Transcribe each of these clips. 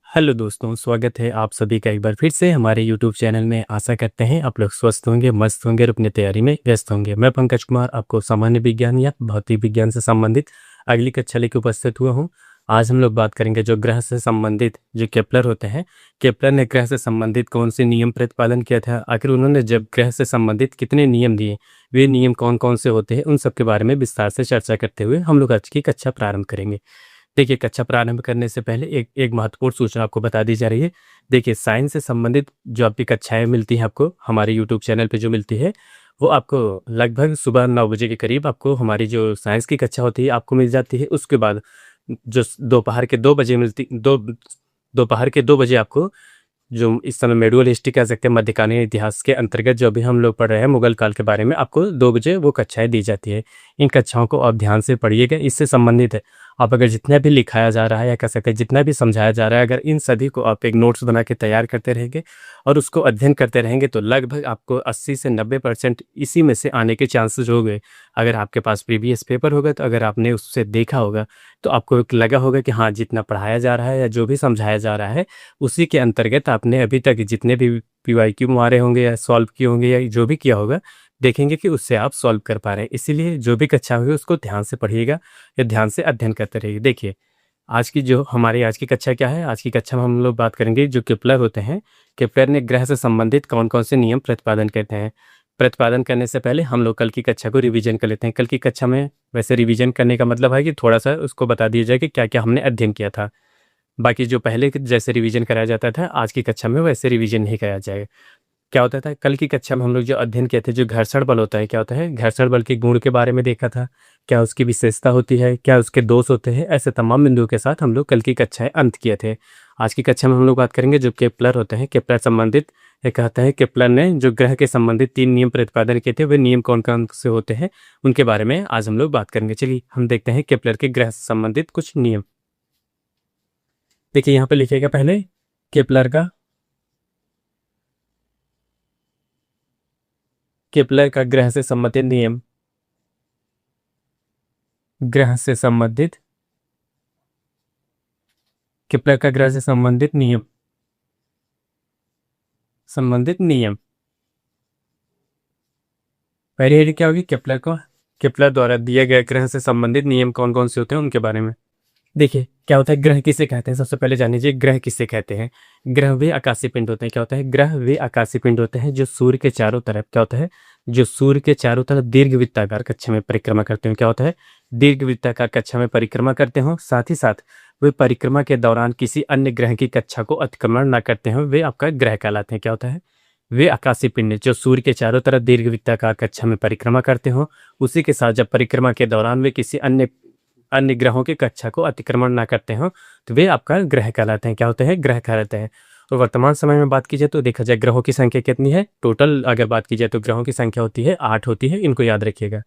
Hello दोस्तों, स्वागत है आप सभी का एक बार फिर से हमारे यूट्यूब चैनल में। आशा करते हैं आप लोग स्वस्थ होंगे, मस्त होंगे और अपनी तैयारी में व्यस्त होंगे। मैं पंकज कुमार आपको सामान्य विज्ञान या भौतिक विज्ञान से संबंधित अगली कक्षा लेकर उपस्थित हुआ हूं। आज हम लोग बात करेंगे जो ग्रह से संबंधित जो केपलर होते हैं। केपलर ने ग्रह से संबंधित कौन से नियम प्रतिपादन किया था, आखिर उन्होंने जब ग्रह से संबंधित कितने नियम दिए, वे नियम कौन कौन से होते हैं, उन सब के बारे में विस्तार से चर्चा करते हुए हम लोग आज की कक्षा प्रारंभ करेंगे। देखिए, कक्षा प्रारंभ करने से पहले एक एक महत्वपूर्ण सूचना आपको बता दी जा रही है। देखिए, साइंस से संबंधित जो आपकी कक्षाएँ मिलती हैं आपको, हमारे यूट्यूब चैनल पे जो मिलती है, वो आपको लगभग सुबह 9 बजे के करीब आपको हमारी जो साइंस की कक्षा होती है, आपको मिल जाती है। उसके बाद जो दोपहर के 2 बजे दोपहर के 2 बजे आपको जो इस समय मेडुअल हिस्ट्री कह सकते हैं, मध्यकालीन इतिहास के अंतर्गत जो अभी हम लोग पढ़ रहे हैं मुगल काल के बारे में, आपको 2 बजे वो कक्षाएँ दी जाती है। इन कक्षाओं को आप ध्यान से पढ़िएगा। इससे संबंधित है, आप अगर जितना भी लिखाया जा रहा है या कह सकते हैं जितना भी समझाया जा रहा है, अगर इन सभी को आप एक नोट्स बना के तैयार करते रहेंगे और उसको अध्ययन करते रहेंगे, तो लगभग आपको 80 से 90% इसी में से आने के चांसेस हो गए। अगर आपके पास प्रीवियस पेपर होगा, तो अगर आपने उससे देखा होगा, तो आपको एक लगा होगा कि हाँ, जितना पढ़ाया जा रहा है या जो भी समझाया जा रहा है, उसी के अंतर्गत आपने अभी तक जितने भी पीवाईक्यू मारे होंगे या सॉल्व किए होंगे या जो भी किया होगा, देखेंगे कि उससे आप सॉल्व कर पा रहे हैं। इसीलिए जो भी कक्षा होगी उसको ध्यान से पढ़िएगा या ध्यान से अध्ययन करते रहिए। देखिए, आज की कक्षा क्या है? आज की कक्षा में हम लोग बात करेंगे जो केपलर होते हैं। केपलर ने ग्रह से संबंधित कौन-कौन से नियम प्रतिपादन करते हैं। प्रतिपादन करने से पहले हम लोग कल की कक्षा को रिवीजन कर लेते हैं। कल की कक्षा में वैसे रिवीजन करने का मतलब है कि थोड़ा-सा उसको बता दिया जाए कि क्या-क्या हमने अध्ययन किया था। बाकी जो पहले के जैसे रिवीजन कराया जाता था, आज की कक्षा में वैसे रिवीजन नहीं कराया जाएगा। क्या होता था, कल की कक्षा में हम लोग जो अध्ययन किए थे, जो घर्षण बल होता है, क्या होता है, घर्षण बल के गुण के बारे में देखा था। क्या उसकी विशेषता होती है, क्या उसके दोष होते हैं, ऐसे तमाम बिंदुओं के साथ हम लोग कल की कक्षाएँ अंत किए थे। आज की कक्षा में हम लोग बात करेंगे जो केपलर होते हैं, केपलर संबंधित ये कहता है केपलर ने जो ग्रह के संबंधित 3 नियम प्रतिपादन किए थे, वे नियम कौन-कौन से होते हैं, उनके बारे में आज हम लोग बात करेंगे। चलिए, हम देखते हैं केपलर के ग्रह से संबंधित कुछ नियम। देखिए, यहाँ पे लिखिएगा पहले केपलर का ग्रह से संबंधित नियम। ग्रह से संबंधित केपलर का ग्रह से संबंधित नियम। पहली हेडिंग क्या होगी? केपलर द्वारा दिए गए ग्रह से संबंधित नियम कौन कौन से होते हैं उनके बारे में। देखिए, क्या होता है, ग्रह किसे कहते हैं? सबसे पहले जान लीजिए ग्रह किसे कहते हैं। ग्रह वे आकाशीय पिंड होते हैं। क्या होता है? ग्रह वे आकाशीय पिंड होते हैं जो सूर्य के चारों तरफ क्या होता है, जो सूर्य के चारों तरफ दीर्घवृत्ताकार कक्षा में परिक्रमा करते हो। क्या होता है? दीर्घवृत्ताकार कक्षा में परिक्रमा करते हो। साथ ही साथ वे परिक्रमा के दौरान किसी अन्य ग्रह की कक्षा को अतिक्रमण ना करते हो, वे आपका ग्रह कहलाते हैं। क्या होता है? वे आकाशीय पिंड जो सूर्य के चारों तरफ दीर्घवृत्ताकार कक्षा में परिक्रमा करते हो, उसी के साथ जब परिक्रमा के दौरान वे किसी अन्य अन्य ग्रहों की कक्षा को अतिक्रमण ना करते हो, तो वे आपका ग्रह कहलाते हैं। क्या होते हैं? ग्रह कहलाते हैं। और वर्तमान समय में बात की जाए तो देखा जाए ग्रहों की संख्या कितनी है, टोटल अगर बात की जाए तो ग्रहों की संख्या होती है 8 होती है। इनको याद रखिएगा।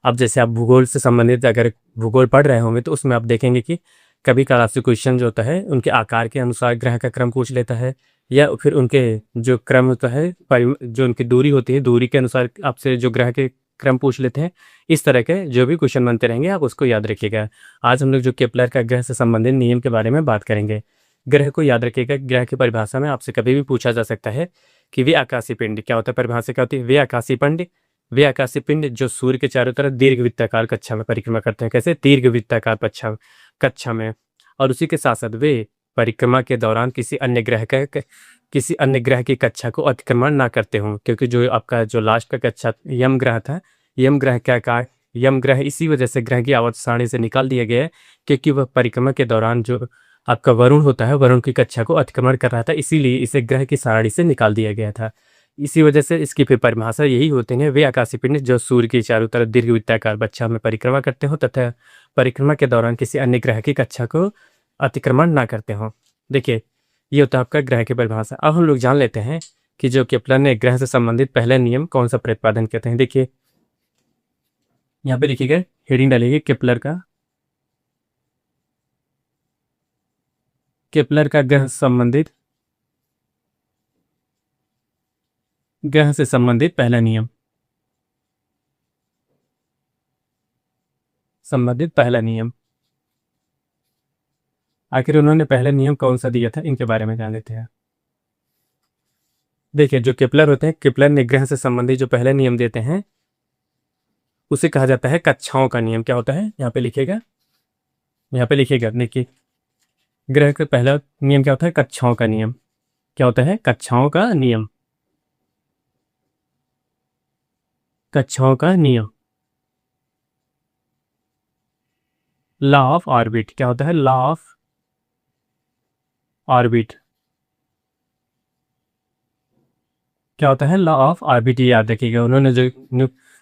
अब जैसे आप भूगोल से संबंधित अगर भूगोल पढ़ रहे होंगे, तो उसमें आप देखेंगे कि कभी कभार आपसे क्वेश्चन जो होता है उनके आकार के अनुसार ग्रह का क्रम पूछ लेता है, या फिर उनके जो क्रम होता है, जो उनकी दूरी होती है, दूरी के अनुसार आपसे जो ग्रह के क्रम पूछ लेते हैं। इस तरह के जो भी क्वेश्चन बनते रहेंगे, आप उसको याद रखिएगा। आज हम लोग जो केपलर का ग्रह से संबंधित नियम के बारे में बात करेंगे। ग्रह को याद रखिएगा। ग्रह की परिभाषा में आपसे कभी भी पूछा जा सकता है कि वे आकाशीय पिंड। क्या होता है? परिभाषा क्या होती है? वे आकाशीय पिंड जो सूर्य के चारों तरफ दीर्घवृत्ताकार कक्षा में परिक्रमा करते हैं। कैसे? दीर्घवृत्ताकार कक्षा में। और उसी के साथ साथ वे परिक्रमा के दौरान किसी अन्य ग्रह की कक्षा को अतिक्रमण ना करते हों, क्योंकि जो आपका जो लास्ट का कक्षा यम ग्रह था, यम ग्रह इसी वजह से ग्रह की आवर्त सारणी से निकाल दिया गया है, क्योंकि वह परिक्रमा के दौरान जो आपका वरुण होता है, वरुण की कक्षा को अतिक्रमण कर रहा था, इसीलिए इसे ग्रह की सारणी से निकाल दिया गया था। इसी वजह से इसकी फिर परिभाषा यही होती है, वे आकाशीय पिंड जो सूर्य के चारों तरफ दीर्घवृत्ताकार कक्षा में परिक्रमा करते हो तथा परिक्रमा के दौरान किसी अन्य ग्रह की कक्षा को अतिक्रमण ना करते हो। देखिए, ये होता है आपका ग्रह की परिभाषा। अब हम लोग जान लेते हैं कि जो केपलर ने ग्रह से संबंधित पहले नियम कौन सा प्रतिपादन करते हैं। देखिए, यहाँ पे लिखिएगा, हेडिंग डालिए केपलर का ग्रह से संबंधित पहला नियम। संबंधित पहला नियम आखिर उन्होंने पहला नियम कौन सा दिया था, इनके बारे में जान लेते हैं। देखिए, जो केपलर होते हैं, केपलर ने ग्रह से संबंधित जो पहले नियम देते हैं उसे कहा जाता है कक्षाओं का नियम। क्या होता है, यहाँ पे लिखेगा, यहाँ पे लिखेगा, देखिए ग्रह का पहला नियम क्या होता है, कक्षाओं का नियम। क्या होता है, कक्षाओं का नियम, कक्षाओं का नियम। लॉ ऑफ ऑर्बिट, क्या होता है, लॉ ऑफ ऑर्बिट। क्या होता है, लॉ ऑफ ऑर्बिट, याद रखिएगा। उन्होंने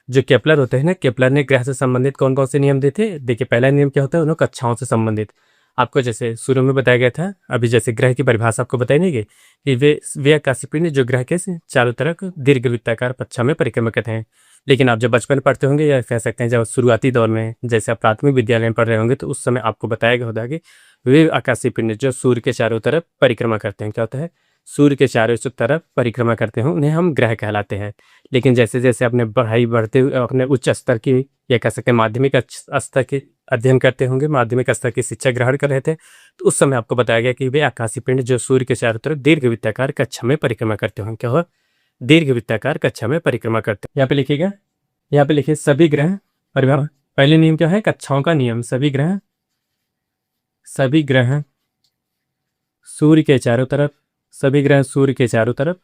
जो केपलर होते हैं ना, केपलर ने ग्रह से संबंधित कौन कौन से नियम दिए थे। देखिए, पहला नियम क्या होता है, उन्होंने कक्षाओं से संबंधित, आपको जैसे शुरू में बताया गया था, अभी जैसे ग्रह की परिभाषा आपको बताई नहीं गई कि वे आकाशीय पिंड जो ग्रह के चारों तरफ दीर्घवृत्ताकार कक्षा में परिक्रमा करते हैं। लेकिन आप जब बचपन पढ़ते होंगे, या कह सकते हैं जब शुरुआती दौर में, जैसे आप प्राथमिक विद्यालय में पढ़ रहे होंगे, तो उस समय आपको बताया गया होता कि वे आकाशीय पिंड जो सूर्य के चारों तरफ परिक्रमा करते हैं, क्या होता है, सूर्य के चारों तरफ परिक्रमा करते हैं, उन्हें हम ग्रह कहलाते हैं। लेकिन जैसे जैसे अपने पढ़ाई बढ़ते हुए, अपने उच्च स्तर की, या कह सकते हैं माध्यमिक स्तर के अध्ययन करते होंगे, माध्यमिक स्तर की शिक्षा ग्रहण कर रहे थे, तो उस समय आपको बताया गया कि वे आकाशीय पिंड जो सूर्य के चारों तरफ दीर्घवृत्ताकार कक्षा में परिक्रमा करते होंगे। क्या हो, दीर्घवृत्ताकार कक्षा में परिक्रमा करते हैं। यहाँ पे लिखिएगा, यहाँ पे लिखिए सभी ग्रह परिभ्रमण। पहले नियम क्या है, कक्षाओं का नियम। सभी ग्रह सूर्य के चारों तरफ, सभी ग्रह सूर्य के चारों तरफ,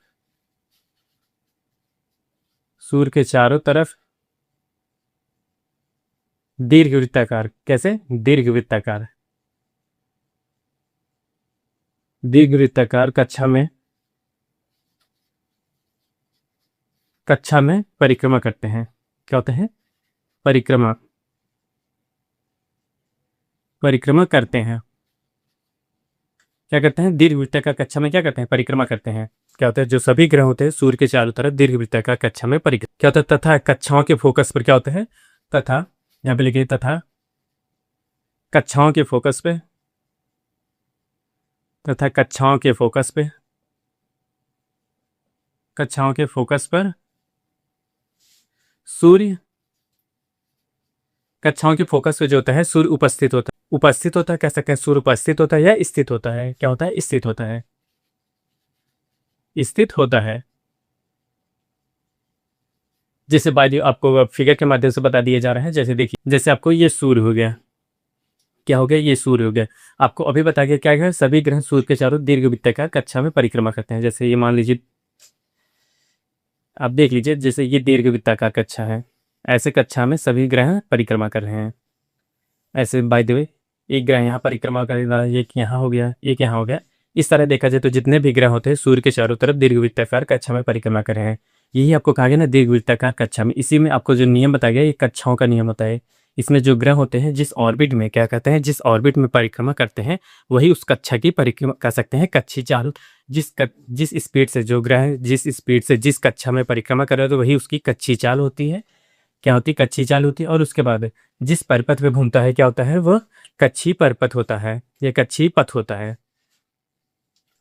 सूर्य के चारों तरफ दीर्घवृत्ताकार, कैसे, दीर्घवृत्ताकार, दीर्घवृत्ताकार कक्षा में परिक्रमा करते हैं। क्या होते हैं, परिक्रमा करते हैं। क्या करते हैं, दीर्घवृत्ताकार कक्षा में क्या करते हैं, परिक्रमा करते हैं। क्या होता है, जो सभी ग्रह होते हैं सूर्य के चारों तरफ दीर्घवृत्ताकार कक्षा में परिक्रमा। क्या होता है, तथा कक्षाओं के फोकस पर, क्या होता है, तथा, यहाँ पे लिखिए, तथा कक्षाओं के फोकस पे, तथा कक्षाओं के फोकस पे, कक्षाओं के फोकस पर सूर्य, कक्षाओं के फोकस पे जो होता है सूर्य उपस्थित होता है, उपस्थित होता है, कह सकते हैं सूर्य उपस्थित होता है या स्थित होता है। क्या होता है, स्थित होता है, स्थित होता है। जैसे बाय आपको फिगर के माध्यम से बता दिए जा रहे हैं। जैसे देखिए, जैसे आपको ये सूर्य हो गया, क्या हो गया, ये सूर्य हो गया। आपको अभी बता गया क्या है, सभी ग्रह सूर्य के चारों दीर्घवृत्ताकार कक्षा में परिक्रमा करते हैं। जैसे ये मान लीजिए, आप देख लीजिए, जैसे ये दीर्घवृत्ताकार कक्षा है, ऐसे कक्षा में सभी ग्रह परिक्रमा कर रहे हैं। ऐसे बाय द वे, एक ग्रह यहाँ परिक्रमा करेगा, एक यहाँ हो गया, एक यहाँ हो गया। इस तरह देखा जाए तो जितने भी ग्रह होते हैं सूर्य के चारों तरफ दीर्घवृत्ताकार कक्षा में परिक्रमा कर रहे हैं। यही आपको कहा गया ना, दीर्घवृत्ताकार कक्षा में। इसी में आपको जो नियम बताया गया, ये कक्षाओं का नियम होता है। इसमें जो ग्रह होते हैं जिस ऑर्बिट में, क्या कहते हैं, जिस ऑर्बिट में परिक्रमा करते हैं, वही उस कक्षा की परिक्रमा कर सकते हैं, कक्षी चाल। जिस स्पीड से जो ग्रह जिस स्पीड से जिस कक्षा में परिक्रमा कर रहे हो, तो वही उसकी कक्षी चाल होती है। क्या होती है, कक्षी चाल होती है। और उसके बाद जिस परिपथ पे घूमता है, क्या होता है, वह कक्षी परिपथ होता है, यह कक्षी पथ होता है।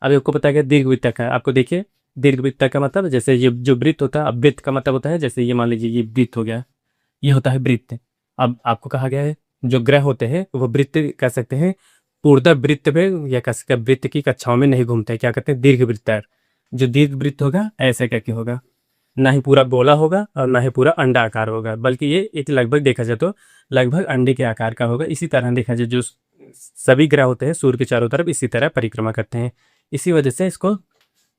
अब आपको पता गया दीर्घवृत्ताकार। आपको देखिए, दीर्घवृत्त का मतलब, जैसे ये जो वृत्त होता है, अब वृत्त का मतलब होता है, जैसे ये मान लीजिए ये वृत्त हो गया, ये होता है वृत्त। अब आपको कहा गया है जो ग्रह होते हैं वो वृत्त कह सकते हैं, पूर्णतः वृत्त में, या कह सकते हैं वृत्त की कक्षाओं में नहीं घूमते। क्या कहते हैं, दीर्घवृत्ताकार। जो दीर्घवृत्त होगा ऐसे करके होगा, ना ही पूरा गोला होगा और ना ही पूरा अंडा आकार होगा, बल्कि ये एक लगभग देखा जाए तो लगभग अंडे के आकार का होगा। इसी तरह देखा जाए, जो सभी ग्रह होते हैं सूर्य के चारों तरफ इसी तरह परिक्रमा करते हैं। इसी वजह से इसको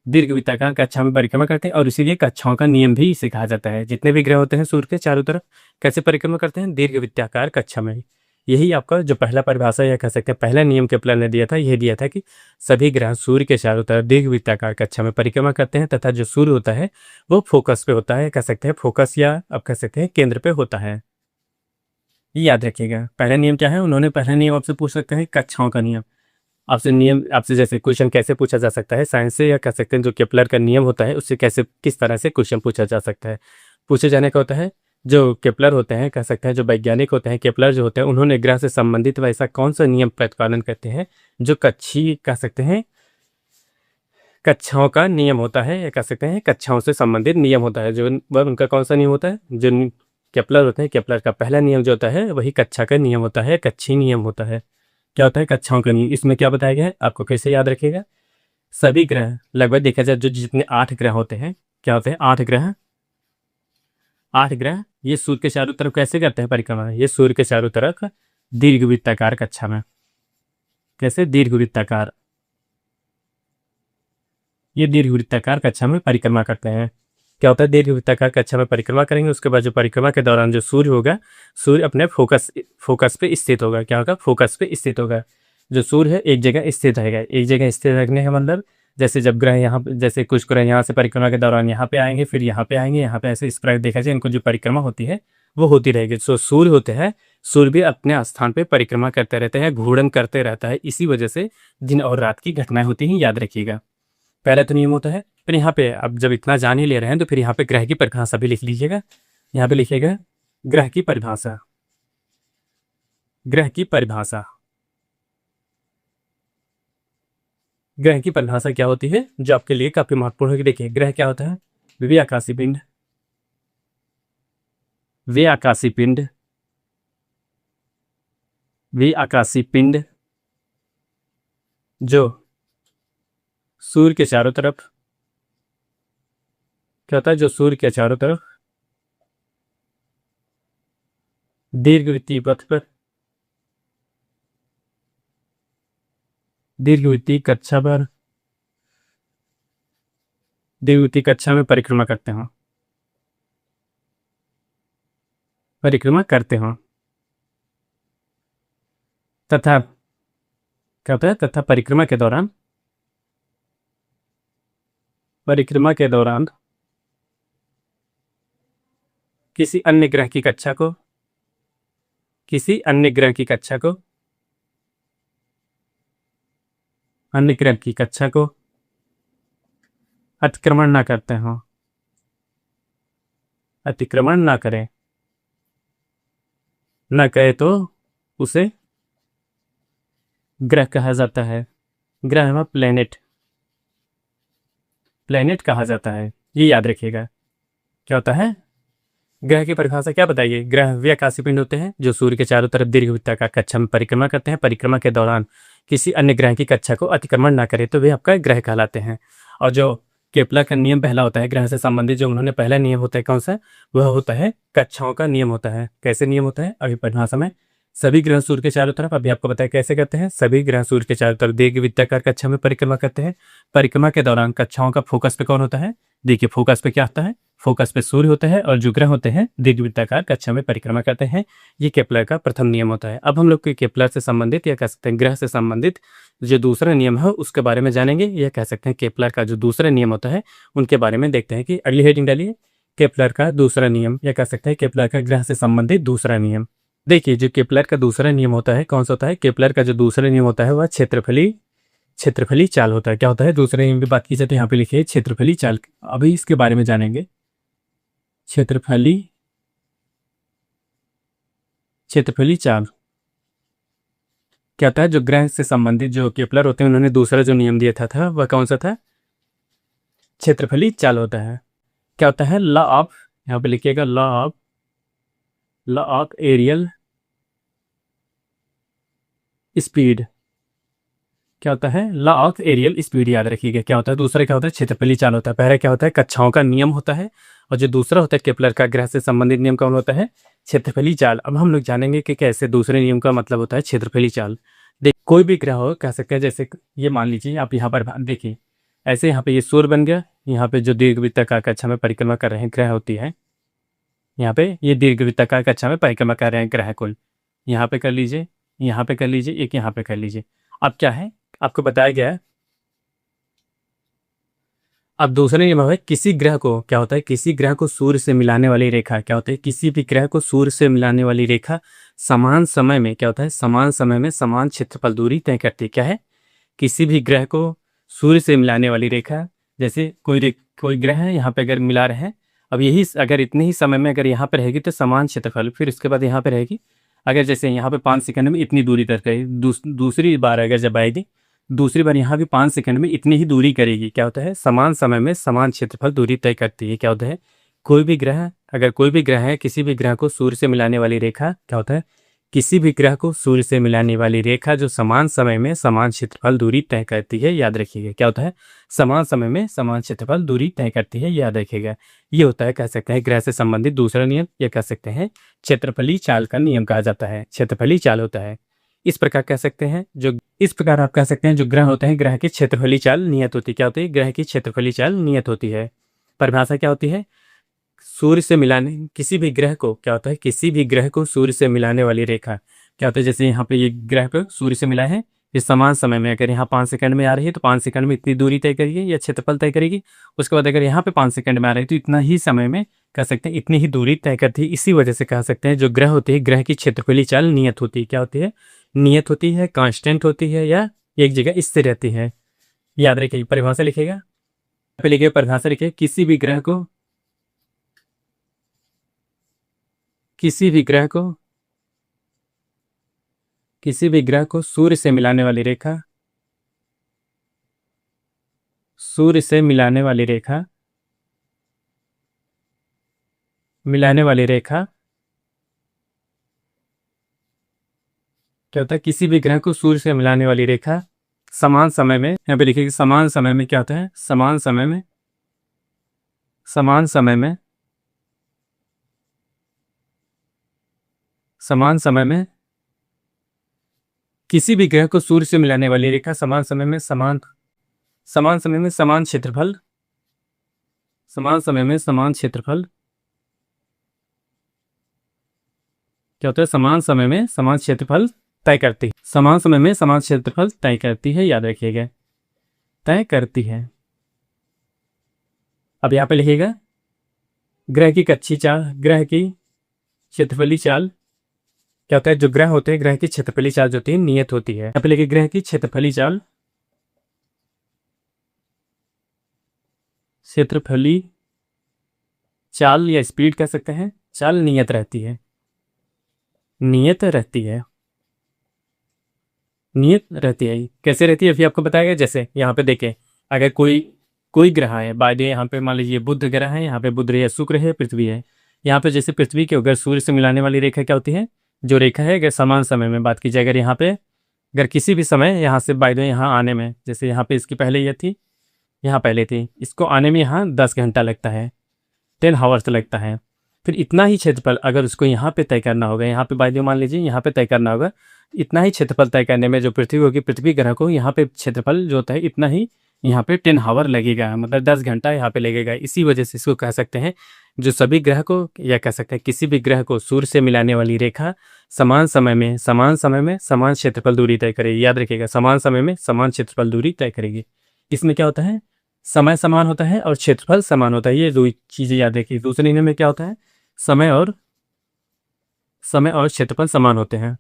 दीर्घवृत्ताकार कक्षा में परिक्रमा करते हैं, और इसीलिए कक्षाओं का नियम भी इसे कहा जाता है। जितने भी ग्रह होते हैं सूर्य के चारों तरफ कैसे परिक्रमा करते हैं, दीर्घवृत्ताकार कक्षा में। यही आपका जो पहला परिभाषा, या कह सकते हैं पहला नियम केपलर ने दिया था, यह दिया था कि सभी ग्रह सूर्य के चारों तरफ दीर्घवृत्ताकार कक्षा में परिक्रमा करते हैं, तथा जो सूर्य होता है वो फोकस पे होता है, कह सकते हैं फोकस, या अब कह सकते हैं केंद्र पे होता है। ये याद रखिएगा। पहला नियम क्या है, उन्होंने पहला नियम आपसे पूछ सकते हैं कक्षाओं का नियम। आपसे जैसे क्वेश्चन कैसे पूछा जा सकता है साइंस से, या कह सकते हैं जो केपलर का नियम होता है उससे कैसे, किस तरह से क्वेश्चन पूछा जा सकता है। पूछे जाने का होता है, जो केपलर होते हैं, कह सकते हैं जो वैज्ञानिक होते हैं, केपलर जो होते हैं, उन्होंने ग्रह से संबंधित वैसा कौन सा नियम प्रतिपादन करते हैं जो कक्षी, कह सकते हैं कक्षाओं का नियम होता है, या कह सकते हैं कक्षाओं से संबंधित नियम होता है। जो वह उनका कौन सा नियम होता है, जो केपलर होते हैं, केपलर का पहला नियम जो होता है वही कक्षा का नियम होता है, कक्षी नियम होता है। क्या होता है कक्षाओं का नियम। इसमें क्या बताया गया है आपको कैसे याद रखिएगा। सभी ग्रह लगभग देखा जाए जो जितने 8 ग्रह होते हैं, क्या होते हैं 8 ग्रह। 8 ग्रह ये सूर्य के चारों तरफ कैसे करते हैं परिक्रमा, ये सूर्य के चारों तरफ दीर्घवृत्ताकार कक्षा में, कैसे दीर्घवृत्ताकार, ये दीर्घवृत्ताकार कक्षा में परिक्रमा करते हैं। क्या होता है दीर्घवृत्ताकार कक्षा में परिक्रमा करेंगे, उसके बाद जो परिक्रमा के दौरान जो सूर्य होगा, सूर्य अपने फोकस पे स्थित होगा। क्या होगा फोकस पे स्थित होगा। जो सूर्य है एक जगह स्थित रहेगा। एक जगह स्थित रखने का मतलब जैसे जब ग्रह यहाँ पे, जैसे कुछ ग्रह यहाँ से परिक्रमा के दौरान यहाँ पे आएंगे, फिर यहाँ पे आएंगे, यहाँ पे ऐसे इस प्रकार देखा जाए इनको जो परिक्रमा होती है वो होती रहेगी। तो सूर्य होते हैं, सूर्य भी अपने स्थान पे परिक्रमा करते रहते हैं, घूर्णन करते रहता है। इसी वजह से दिन और रात की घटनाएं होती हैं, याद रखिएगा। पहला तो नियम होता है। फिर यहाँ पे अब जब इतना जान ही ले रहे हैं तो फिर यहाँ पे ग्रह की परिभाषा भी लिख लीजिएगा। यहाँ पे लिखिएगा ग्रह की परिभाषा, ग्रह की परिभाषा। ग्रह की परिभाषा क्या होती है जो आपके लिए काफी महत्वपूर्ण है। देखिए ग्रह क्या होता है, वे आकाशीय पिंड, वे आकाशीय पिंड, वे आकाशीय पिंड जो सूर्य के चारों तरफ, क्या होता है जो सूर्य के चारों तरफ दीर्घवृत्तीय पथ पर, दीर्घवृत्तीय कक्षा पर, दीर्घवृत्तीय कक्षा में परिक्रमा करते हो, परिक्रमा करते हो। तथा क्या होता है, तथा परिक्रमा के दौरान, परिक्रमा के दौरान किसी अन्य ग्रह की कक्षा को, किसी अन्य ग्रह की कक्षा को, अन्य ग्रह की कक्षा को अतिक्रमण ना करते हो, अतिक्रमण ना करें, ना कहे तो उसे ग्रह कहा जाता है। ग्रह में प्लेनेट, प्लेनेट कहा जाता है, ये याद रखिएगा। क्या होता है ग्रह की परिभाषा क्या बताइए। ग्रह वे आकाशीय पिंड होते हैं जो सूर्य के चारों तरफ दीर्घवृत्ताकार कक्षा में परिक्रमा करते हैं। परिक्रमा के दौरान किसी अन्य ग्रह की कक्षा को अतिक्रमण ना करे तो वे आपका ग्रह कहलाते हैं। और जो केपलर का नियम पहला होता है ग्रह से संबंधित, जो उन्होंने पहला नियम होता है कौन सा, वह होता है कक्षाओं का नियम होता है। कैसे नियम होता है अभी परिभाषा में, सभी ग्रह सूर्य के चारों तरफ, अभी आपको बताया कैसे करते हैं, सभी ग्रह सूर्य के चारों तरफ दीर्घवृत्ताकार कक्षा में परिक्रमा करते हैं। परिक्रमा के दौरान कक्षाओं का फोकस पे कौन होता है, देखिए फोकस पे क्या आता है, फोकस पे सूर्य होता है और जो ग्रह होते हैं दीर्घवृत्ताकार कक्षा में परिक्रमा करते हैं। ये केपलर का प्रथम नियम होता है। अब हम लोग के केपलर से संबंधित या कह सकते हैं ग्रह से संबंधित जो दूसरा नियम है उसके बारे में जानेंगे, या कह सकते हैं केपलर का जो दूसरा नियम होता है उनके बारे में देखते हैं। कि अगली हेडिंग डालिए केपलर का दूसरा नियम, या कह सकते हैं केपलर का ग्रह से संबंधित दूसरा नियम। देखिए जो केपलर का दूसरा नियम होता है कौन सा होता है, केपलर का जो दूसरा नियम होता है वह क्षेत्रफली, क्षेत्रफली चाल होता है। क्या होता है दूसरे नियम की बात की जाए तो यहाँ पे लिखिए क्षेत्रफली चाल। अभी इसके बारे में जानेंगे। क्षेत्रफली, क्षेत्रफली चाल क्या होता है, जो ग्रह से संबंधित जो केपलर होते हैं उन्होंने दूसरा जो नियम दिया था वह कौन सा था, क्षेत्रफली चाल होता है। क्या होता है लॉ ऑफ, यहाँ पे लिखिएगा law of, law of areal speed. क्या होता है लॉ ऑफ एरियल स्पीड, याद रखिएगा। क्या होता है दूसरा क्या होता है क्षेत्रफली चाल होता है। पहला क्या होता है कक्षाओं का नियम होता है, और जो दूसरा होता है केपलर का ग्रह से संबंधित नियम कौन होता है, क्षेत्रफली चाल। अब हम लोग जानेंगे कि कैसे दूसरे नियम का मतलब होता है क्षेत्रफली चाल। देख कोई भी ग्रह हो, कह सकते हैं जैसे ये मान लीजिए आप यहाँ पर देखिए ऐसे यहाँ पे ये सूर्य बन गया, यहाँ पे जो दीर्घवृत्ताकार कक्षा में परिक्रमा कर रहे हैं ग्रह होती है, यहाँ पे ये दीर्घवृत्ताकार कक्षा में परिक्रमा कर रहे हैं ग्रह कुल, यहाँ पे कर लीजिए, यहाँ पे कर लीजिए, एक यहाँ पे कर लीजिए। अब क्या है आपको बताया गया है। अब दूसरे नियम है किसी ग्रह को, क्या होता है किसी ग्रह को सूर्य से मिलाने वाली रेखा, क्या होता है किसी भी ग्रह को सूर्य से मिलाने वाली रेखा समान समय में, क्या होता है समान समय में समान क्षेत्रफल दूरी तय करती है। क्या है किसी भी ग्रह को सूर्य से मिलाने वाली रेखा, जैसे कोई ग्रह है यहाँ पे अगर मिला रहे हैं, अब यही अगर इतने ही समय में अगर यहाँ पे रहेगी तो समान क्षेत्रफल, फिर उसके बाद यहाँ पे रहेगी, अगर जैसे यहाँ पे 5 सेकंड में इतनी दूरी तय करेगी, दूसरी बार अगर जब आएगी दूसरी बार यहाँ भी 5 सेकंड में इतनी ही दूरी करेगी। क्या होता है समान समय में समान क्षेत्रफल दूरी तय करती है। क्या होता है कोई भी ग्रह, अगर कोई भी ग्रह है किसी भी ग्रह को सूर्य से मिलाने वाली रेखा क्या होता है किसी भी ग्रह को सूर्य से मिलाने वाली रेखा जो समान समय में समान क्षेत्रफल दूरी तय करती है, याद रखिएगा क्या होता है, समान समय में समान क्षेत्रफल दूरी तय करती है, याद रखिएगा। ये होता है, कह सकते हैं, ग्रह से संबंधित दूसरा नियम, या कह सकते हैं क्षेत्रफलीय चाल का नियम कहा जाता है, क्षेत्रफलीय चाल होता है। इस प्रकार कह सकते हैं इस प्रकार आप कह सकते हैं जो ग्रह होते हैं ग्रह की क्षेत्रफलीय चाल नियत होती है। क्या होती है? ग्रह की क्षेत्रफलीय चाल नियत होती है। परिभाषा क्या होती है? सूर्य से मिलाने किसी भी ग्रह को, क्या होता है, किसी भी ग्रह को सूर्य से मिलाने वाली रेखा, क्या होता है, जैसे यहाँ पे ये ग्रह को सूर्य से मिला है, ये समान समय में, अगर यहाँ 5 सेकंड में आ रही है तो 5 सेकंड में इतनी दूरी तय करेगी या क्षेत्रफल तय करेगी। उसके बाद अगर यहाँ पे 5 सेकंड में आ रही है तो इतना ही समय में, कह सकते हैं, इतनी ही दूरी तय करती है। इसी वजह से कह सकते हैं जो ग्रह होती है ग्रह की क्षेत्रफलीय चाल नियत होती है। क्या होती है? नियत होती है, कांस्टेंट होती है, या एक जगह स्थिर रहती है। याद रखिए, परिभाषा लिखेगा, पे लिखिए परिभाषा लिखिए, किसी भी ग्रह को सूर्य से मिलाने वाली रेखा, सूर्य से मिलाने वाली रेखा, क्या होता है, किसी भी ग्रह को सूर्य से मिलाने वाली रेखा समान समय में, यहाँ पे लिखिए समान समय में, क्या होता है, समान समय में, किसी भी ग्रह को सूर्य से मिलाने वाली रेखा समान समय में समान क्षेत्रफल, क्या होता है, समान समय में समान क्षेत्रफल तय करती है, याद रखिएगा, तय करती है। अब यहाँ पे लिखिएगा ग्रह की क्षेत्रफलीय चाल, क्या होता है, जो ग्रह होते हैं ग्रह की क्षेत्रफलीय चाल जो होती है नियत होती है। यहाँ पे लिखिए ग्रह की क्षेत्रफलीय चाल या स्पीड कह सकते हैं, चाल नियत रहती है, कैसे रहती है अभी आपको बताएगा। जैसे यहाँ पे देखें, अगर कोई ग्रह है, बाय द वे यहाँ पे मान लीजिए बुध ग्रह है, यहाँ पे बुध है, शुक्र है, पृथ्वी है। यहाँ पे जैसे पृथ्वी के अगर सूर्य से मिलाने वाली रेखा क्या होती है, जो रेखा है, अगर समान समय में बात की जाए, अगर यहाँ पे अगर किसी भी समय यहाँ से बाय द वे यहाँ आने में, जैसे यहाँ पे इसकी पहले ये थी, यहाँ पहले थी, इसको आने में यहाँ 10 घंटा लगता है, 10 आवर्स लगता है। फिर इतना ही क्षेत्रफल अगर उसको यहाँ पे तय करना होगा, यहाँ पे बाय द वे मान लीजिए यहाँ पे तय करना होगा, इतना ही क्षेत्रफल तय करने में जो पृथ्वी होगी, पृथ्वी ग्रह को यहाँ पे क्षेत्रफल जो होता है इतना ही यहाँ पे 10 आवर लगेगा, मतलब 10 घंटा यहाँ पे लगेगा। इसी वजह से इसको कह सकते हैं जो सभी ग्रह को, या कह सकते हैं किसी भी ग्रह को सूर्य से मिलाने वाली रेखा समान समय में समान क्षेत्रफल दूरी तय करेगी। याद रखिएगा, समान समय में समान क्षेत्रफल दूरी तय करेगी। इसमें क्या होता है, समय समान होता है और क्षेत्रफल समान होता है, ये दो चीजें याद रखिए। दूसरे नियम में क्या होता है, समय और क्षेत्रफल समान होते हैं,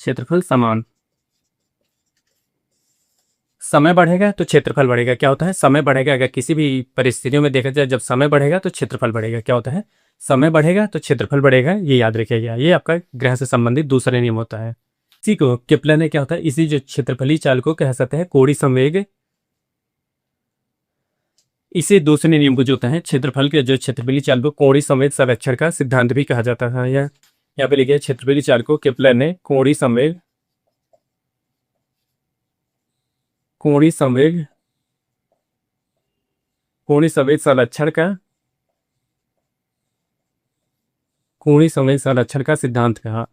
क्षेत्रफल समान। समय बढ़ेगा तो क्षेत्रफल बढ़ेगा। क्या होता है, समय बढ़ेगा, अगर किसी भी परिस्थितियों में देखा जाए, जब समय बढ़ेगा तो क्षेत्रफल बढ़ेगा। क्या होता है, समय बढ़ेगा तो क्षेत्रफल बढ़ेगा, ये याद रखिएगा। ये आपका ग्रह से संबंधित दूसरा नियम होता है। इसी को केपलर ने, क्या होता है, इसी जो क्षेत्रफलीय चाल को कह सकते हैं कोणीय संवेग, इसे दूसरे नियम को जो होता है क्षेत्रफल के जो क्षेत्रफलीय चाल को कोणीय संवेग संरक्षण का सिद्धांत भी कहा जाता है। या यहाँ पे लिखिए क्षेत्रफलीय चाल को केपलर ने कोणीय संवेग संरक्षण का सिद्धांत कहा।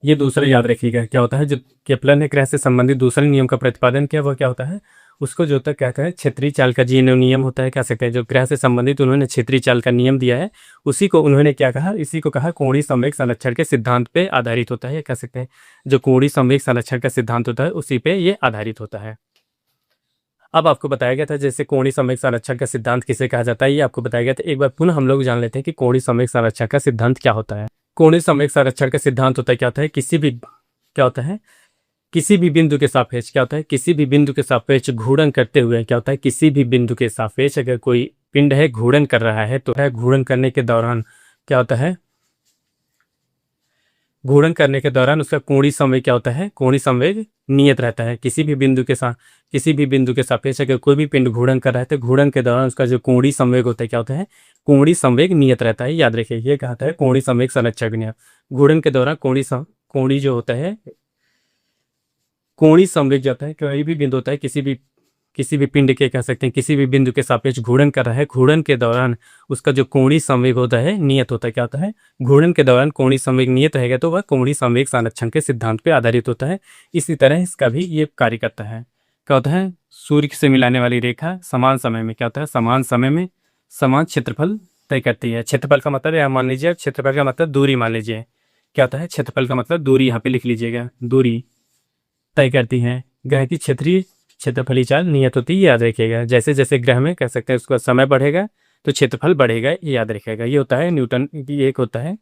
ये दूसरा याद रखिएगा। क्या होता है, जो केपलर ने ग्रह से संबंधित दूसरे नियम का प्रतिपादन किया, वह क्या होता है, उसको जो तक कहते हैं क्षेत्रीय चाल का जी नियम होता है। कह सकते हैं जो ग्रह से संबंधित उन्होंने क्षेत्रीय चाल का नियम दिया है, उसी को उन्होंने क्या कहा, इसी को कहा कोणीय संवेग संरक्षण के सिद्धांत पे आधारित होता है। कह सकते हैं जो कोणीय संवेग संरक्षण का सिद्धांत होता है उसी पे ये आधारित होता है। अब आपको बताया गया था जैसे कोणीय संवेग संरक्षण का सिद्धांत किसे कहा जाता है, ये आपको बताया गया था। एक बार पुनः हम लोग जान लेते हैं कि कोणीय संवेग संरक्षण का सिद्धांत क्या होता है। कोणीय संवेग संरक्षण का सिद्धांत होता है, क्या होता है, किसी भी बिंदु के सापेक्ष, क्या होता है, किसी भी बिंदु के सापेक्ष घूर्णन करते हुए, क्या होता है, किसी भी बिंदु के सापेक्ष अगर कोई पिंड है घूर्णन कर रहा है, तो घूर्णन करने के दौरान क्या होता है, घूर्णन करने के दौरान उसका कोणीय संवेग क्या होता है, कोणीय संवेग नियत रहता है। किसी भी बिंदु के सापेक्ष अगर कोई भी पिंड घूर्णन कर रहा है तो घूर्णन के दौरान उसका जो कोणीय संवेग होता है क्या होता है, कोणीय संवेग नियत रहता है। याद रखिए, ये कहता है कोणीय संवेग संरक्षक नियम। घूर्णन के दौरान कोणीय जो होता है, कोणीय संवेग जाता है, कोई भी बिंदु होता है किसी भी पिंड के कह सकते हैं, किसी भी बिंदु के सापेक्ष घूर्णन कर रहा है, घूर्णन के दौरान उसका जो कोणीय संवेग होता है नियत होता है। क्या होता है, घूर्णन के दौरान कोणीय संवेग नियत रहेगा तो वह कोणीय संवेग संरक्षण के सिद्धांत पर आधारित होता है। इसी तरह इसका भी ये कार्य करता है। क्या होता है, सूर्य से मिलाने वाली रेखा समान समय में क्या होता है, समान समय में समान क्षेत्रफल तय करती है। क्षेत्रफल का मतलब यहाँ मान लीजिए, क्षेत्रफल का मतलब दूरी मान लीजिए। क्या होता है, क्षेत्रफल का मतलब दूरी, यहाँ पे लिख लीजिएगा, दूरी तय करती है। ग्रह की क्षेत्रफलीय चाल नियत होती है, याद रखिएगा। जैसे जैसे ग्रह में कह सकते हैं उसका समय बढ़ेगा तो क्षेत्रफल बढ़ेगा, ये याद रखिएगा। ये होता है न्यूटन की, एक होता है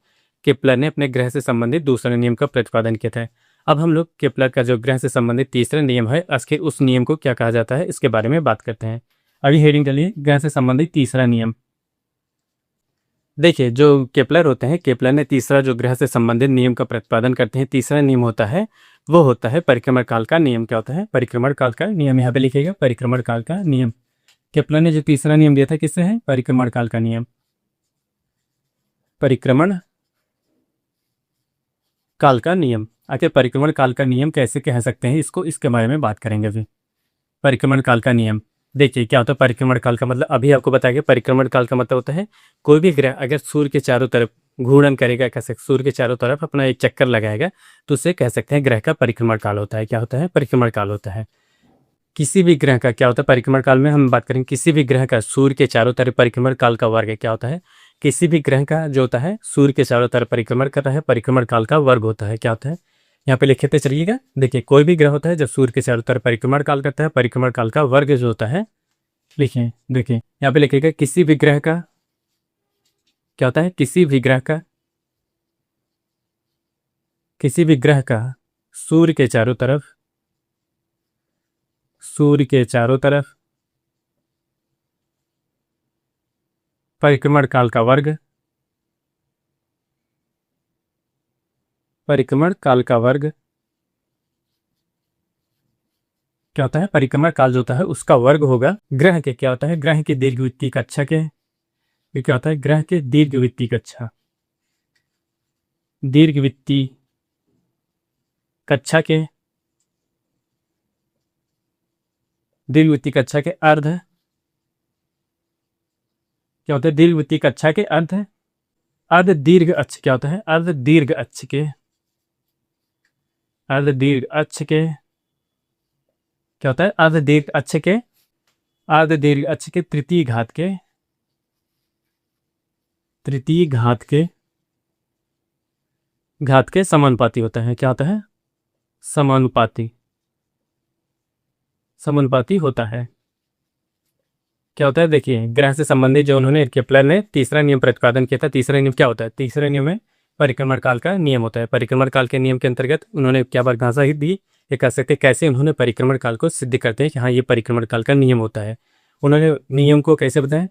केपलर ने अपने ग्रह से संबंधित दूसरे नियम का प्रतिपादन किया था। अब हम लोग केपलर का जो ग्रह से संबंधित तीसरा नियम है, आखिर उस नियम को क्या कहा जाता है इसके बारे में बात करते हैं। अभी हेडिंग चलिए, ग्रह से संबंधित तीसरा नियम। देखिए, जो केपलर होते हैं, केपलर ने तीसरा जो ग्रह से संबंधित नियम का प्रतिपादन करते हैं, तीसरा नियम होता है वो होता है परिक्रमण काल का नियम। क्या होता है, परिक्रमण काल का नियम। यहाँ पे लिखिएगा, परिक्रमण काल का नियम। केपलर ने जो तीसरा नियम दिया था किससे है, परिक्रमण काल का नियम। परिक्रमण काल का नियम। आखिर परिक्रमण काल का नियम कैसे कह सकते हैं इसको, इसके बारे में बात करेंगे अभी। परिक्रमण काल का नियम देखिए क्या होता है। परिक्रमण काल का मतलब अभी आपको बताया, परिक्रमण काल का मतलब होता है कोई भी ग्रह अगर सूर्य के चारों तरफ घूर्णन करेगा, कह सकते सूर्य के चारों तरफ अपना एक चक्कर लगाएगा तो उसे कह सकते हैं ग्रह का परिक्रमण काल होता है। क्या होता है, परिक्रमण काल होता है। किसी भी ग्रह का क्या होता है परिक्रमण काल में, हम बात करेंगे किसी भी ग्रह का सूर्य के चारों तरफ परिक्रमण काल का वर्ग क्या होता है, किसी भी ग्रह का जो होता है सूर्य के चारों तरफ परिक्रमण कर रहा है, परिक्रमण काल का वर्ग होता है। क्या होता है, यहाँ पे लिखते चलिएगा। देखिए, कोई भी ग्रह होता है जब सूर्य के चारों तरफ परिक्रमण काल करता है, परिक्रमण काल का वर्ग जो होता है, लिखिए देखिए यहाँ पे लिखिएगा, किसी भी ग्रह का क्या होता है, किसी भी ग्रह का सूर्य के चारों तरफ परिक्रमण काल का वर्ग, परिक्रमण काल का वर्ग क्या होता है, परिक्रमण काल जो होता है उसका वर्ग होगा ग्रह के क्या होता है, ग्रह की दीर्घवृत्तीय कक्षा के। ये क्या होता है, ग्रह के दीर्घवृत्तीय कक्षा, दीर्घवृत्तीय कक्षा के, दीर्घवृत्तीय कक्षा के अर्ध क्या होता है, दीर्घवृत्तीय कक्षा के अर्ध दीर्घ अक्ष क्या होता है, अर्ध दीर्घ अक्ष के, अर्ध दीर्घ अक्ष के क्या होता है, अर्ध दीर्घ अक्ष के, अर्ध दीर्घ अक्ष के तृतीय घात के, तृतीय घात के समानुपाती होता है। क्या होता है, समानुपाती, समानुपाती होता है। क्या होता है, देखिए ग्रह से संबंधित जो उन्होंने केपलर ने तीसरा नियम प्रतिपादन किया था, तीसरा नियम क्या होता है, तीसरे नियम में परिक्रमण काल का नियम होता है। परिक्रमण काल के नियम के अंतर्गत उन्होंने क्या परिभाषा ही दी, ये कह सकते कैसे उन्होंने परिक्रमण काल को सिद्ध करते हैं कि हाँ ये परिक्रमण काल का नियम होता है। उन्होंने नियम को कैसे बताया,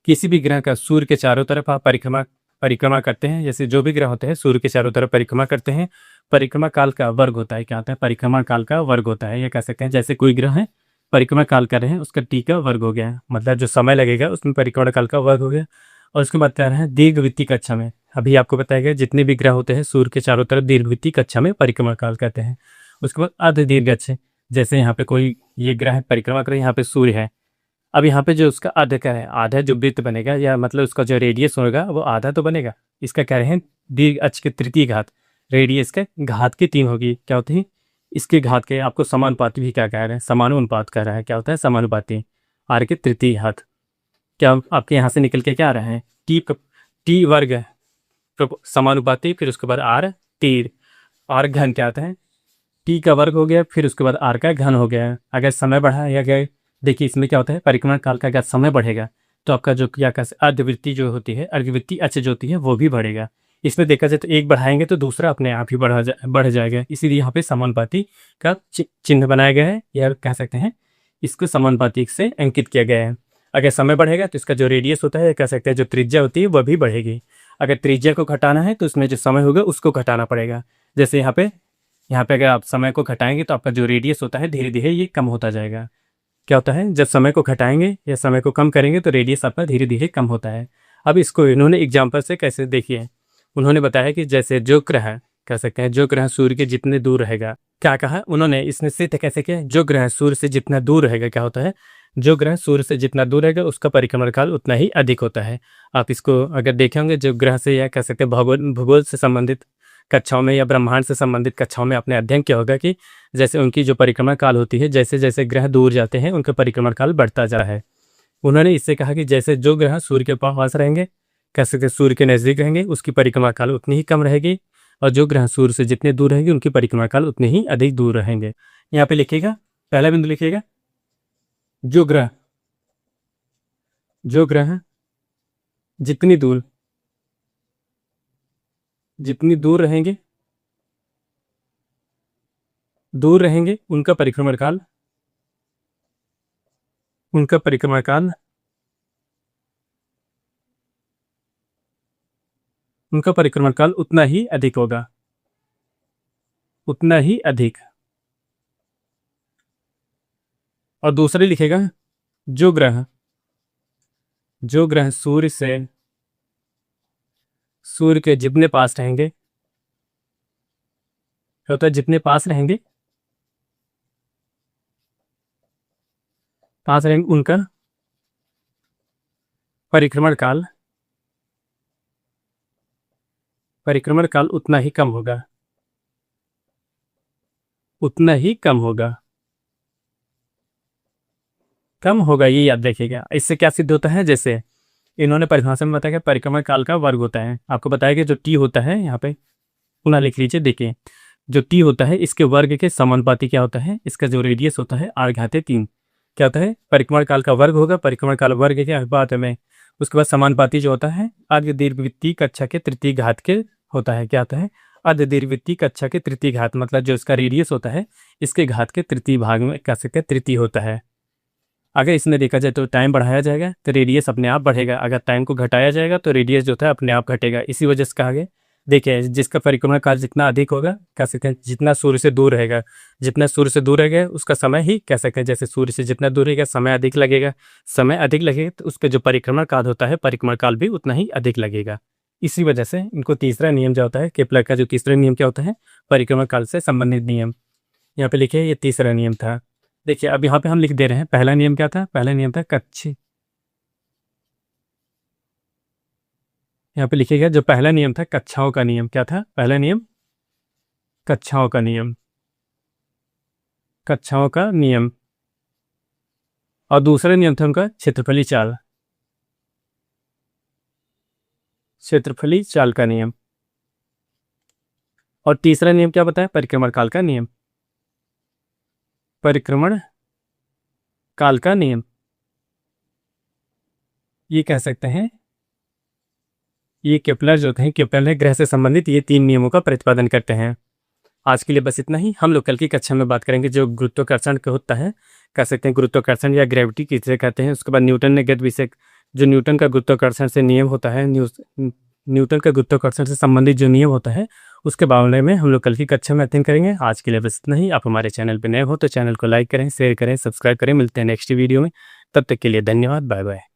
किसी भी ग्रह का सूर्य के चारों तरफ आप परिक्रमा करते हैं, जैसे जो भी ग्रह होते हैं सूर्य के चारों तरफ परिक्रमा करते हैं, परिक्रमा काल का वर्ग होता है। क्या होता है, परिक्रमा काल का वर्ग होता है। ये कह सकते हैं जैसे कोई ग्रह है परिक्रमा काल कर रहे हैं, उसका टी का वर्ग हो गया, मतलब जो समय लगेगा उसमें परिक्रमा काल का वर्ग हो गया। और उसके बाद कह रहे हैं दीर्घवृत्तीय कक्षा में, अभी आपको बताया गया जितने भी ग्रह होते हैं सूर्य के चारों तरफ दीर्घवृत्तीय कक्षा में परिक्रमा काल कहते हैं। उसके बाद अर्ध दीर्घ अक्ष, जैसे यहाँ पे कोई ये ग्रह परिक्रमा करे, यहाँ पे सूर्य है, अब यहाँ पे जो उसका आधा क्या है, आधा जो वृत्त बनेगा या मतलब उसका जो रेडियस होगा वो आधा तो बनेगा। इसका कह रहे हैं दीर्घ अक्ष के तृतीय घात, रेडियस के घात की 3 होगी। क्या होती है, इसके घात के आपको समानुपाती भी क्या कह रहे हैं, समानुपात कह रहा है। क्या होता है, समानुपाती, आर के तृतीय घात। क्या आपके यहाँ से निकल के क्या आ रहा है, टी वर्ग समानुपाती, फिर उसके बाद आर तीर, आर घन क्या आता है, टी का वर्ग हो गया, फिर उसके बाद आर का घन हो गया। अगर समय बढ़ा या गया, देखिए इसमें क्या होता है, परिक्रमण काल का अगर समय बढ़ेगा तो आपका जो क्या कहते हैं अर्धवृत्ति जो होती है, अर्धवृत्ति अक्ष जो होती है वो भी बढ़ेगा। इसमें देखा जाए तो एक बढ़ाएंगे तो दूसरा अपने आप ही बढ़ जाएगा। इसीलिए यहाँ पे समानुपाती का चिन्ह बनाया गया है, या कह सकते हैं इसको समानुपाती से अंकित किया गया है। अगर समय बढ़ेगा तो इसका जो रेडियस होता है, कह सकते हैं जो त्रिज्या होती है वह भी बढ़ेगी। अगर त्रिज्या को घटाना है तो उसमें जो समय होगा उसको घटाना पड़ेगा। जैसे यहाँ पे अगर आप समय को घटाएंगे तो आपका जो रेडियस होता है धीरे धीरे ये कम होता जाएगा। क्या होता है, जब समय को घटाएंगे या समय को कम करेंगे तो रेडियस आपका धीरे धीरे कम होता है। अब इसको इन्होंने एग्जाम्पल से कैसे देखिए, उन्होंने बताया कि जैसे जो ग्रह, कह सकते हैं जो ग्रह सूर्य के जितने दूर रहेगा, क्या कहा उन्होंने, इसने सिद्ध कैसे किया, जो ग्रह सूर्य से जितना दूर रहेगा, क्या होता है, जो ग्रह सूर्य से जितना दूर रहेगा उसका परिक्रमण काल उतना ही अधिक होता है। आप इसको अगर देखेंगे जो ग्रह से, या कह सकते हैं भूगोल से संबंधित कक्षाओं में या ब्रह्मांड से संबंधित कक्षाओं में आपने अध्ययन किया होगा कि जैसे उनकी जो परिक्रमण काल होती है, जैसे जैसे ग्रह दूर जाते हैं उनका परिक्रमण काल बढ़ता जा रहा है। उन्होंने इससे कहा कि जैसे जो ग्रह सूर्य के पास रहेंगे, कह सकते हैं सूर्य के नज़दीक रहेंगे, उसकी परिक्रमा काल उतनी ही कम रहेगी, और जो ग्रह सूर्य से जितने दूर रहेंगे उनकी परिक्रमा काल उतने ही अधिक दूर रहेंगे। यहाँ पे लिखिएगा, पहला बिंदु लिखिएगा, जो ग्रह जितनी दूर रहेंगे उनका परिक्रमण काल उतना ही अधिक होगा, उतना ही अधिक। और दूसरे लिखेगा, जो ग्रह सूर्य के जितने पास रहेंगे, होता है जितने पास रहेंगे उनका परिक्रमण काल उतना ही कम होगा, ये याद रखिएगा। इससे क्या सिद्ध होता है, जैसे इन्होंने परिभाषा में बताया कि परिक्रमण काल का वर्ग होता है। आपको बताया कि जो टी होता है, यहाँ पे पुनः लिख लीजिए, देखिए जो टी होता है इसके वर्ग के समानुपाती क्या होता है, इसका जो रेडियस होता है r⁻3 क्या होता है, परिक्रमण काल का वर्ग होगा, परिक्रमण काल वर्ग के अनुपात में उसके बाद समानुपाती जो होता है अर्ध दीर्घवृत्तीय कक्षा के तृतीय घात के होता है। क्या होता है, अर्ध दीर्घवृत्तीय कक्षा के तृतीय घात, मतलब जो इसका रेडियस होता है इसके घात के तृतीय भाग में कह सकते हैं तृतीय होता है। अगर इसमें देखा जाए तो टाइम बढ़ाया जाएगा तो रेडियस अपने आप बढ़ेगा, अगर टाइम को घटाया जाएगा तो रेडियस जो था अपने आप घटेगा। इसी वजह से कहा गया, देखिए जिसका परिक्रमण काल जितना अधिक होगा, कह सकते हैं जितना सूर्य से दूर रहेगा, उसका समय ही कह सकते हैं, जैसे सूर्य से जितना दूर रहेगा समय अधिक लगेगा तो उस पर जो परिक्रमण काल होता है परिक्रमण काल भी उतना ही अधिक लगेगा। इसी वजह से इनको तीसरा नियम जो होता है, केपलर का जो तीसरा नियम क्या होता है, परिक्रमण काल से संबंधित नियम। यहाँ पे लिखिए ये तीसरा नियम था। देखिए अब यहाँ पे हम लिख दे रहे हैं, पहला नियम क्या था, पहला नियम था यहाँ पे लिखिएगा, जो पहला नियम था कक्षाओं का नियम। क्या था पहला नियम, कक्षाओं का नियम। और दूसरा नियम था उनका क्षेत्रफली चाल का नियम। और तीसरा नियम क्या बताया, परिक्रमण काल का नियम। ये कह सकते हैं, ये केपलर ने ग्रह से संबंधित ये 3 नियमों का प्रतिपादन करते हैं। आज के लिए बस इतना ही। हम लोग कल की कक्षा में बात करेंगे जो गुरुत्वाकर्षण का होता है, कह सकते हैं गुरुत्वाकर्षण या ग्रेविटी किसे कहते हैं। उसके बाद न्यूटन ने गति विषय, जो न्यूटन का गुरुत्वाकर्षण से नियम होता है, न्यूटन का गुरुत्वाकर्षण से संबंधित जो नियम होता है उसके बारे में हम लोग कल की कक्षा में अध्ययन करेंगे। आज के लिए बस इतना ही। आप हमारे चैनल पर नए हो तो चैनल को लाइक करें, शेयर करें, सब्सक्राइब करें। मिलते हैं नेक्स्ट वीडियो में, तब तक के लिए धन्यवाद, बाय बाय।